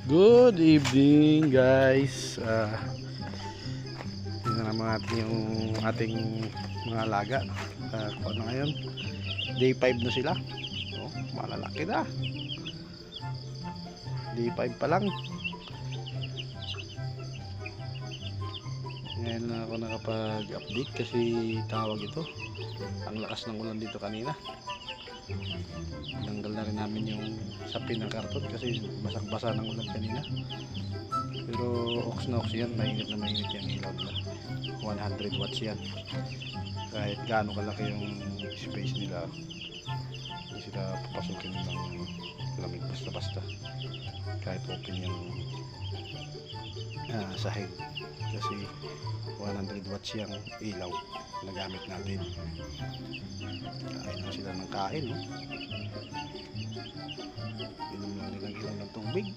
Good evening guys. Tingnan naman natin yung ating mga alaga. Kung ano ngayon, day 5 na sila. Oh, malalaki na. Day 5 pa lang. Ngayon na ako nakapag-update kasi tawag ito. Ang lakas ng ulan dito kanina. Tinanggal na rin namin yung sapin ng karton kasi basang-basa ng ulan kanina. Pero ox na ox yan, mainit na mainit yung ilaw nila. 100 watts yan. Kahit gaano kalaki yung space nila, hindi sila papasukin ng lamig basta-basta. Kahit open yung sahig. Kasi 100 watts yung ilaw na gamit natin. Kain na sila ng kain, no? Inom lang nilang ilaw ng tubig.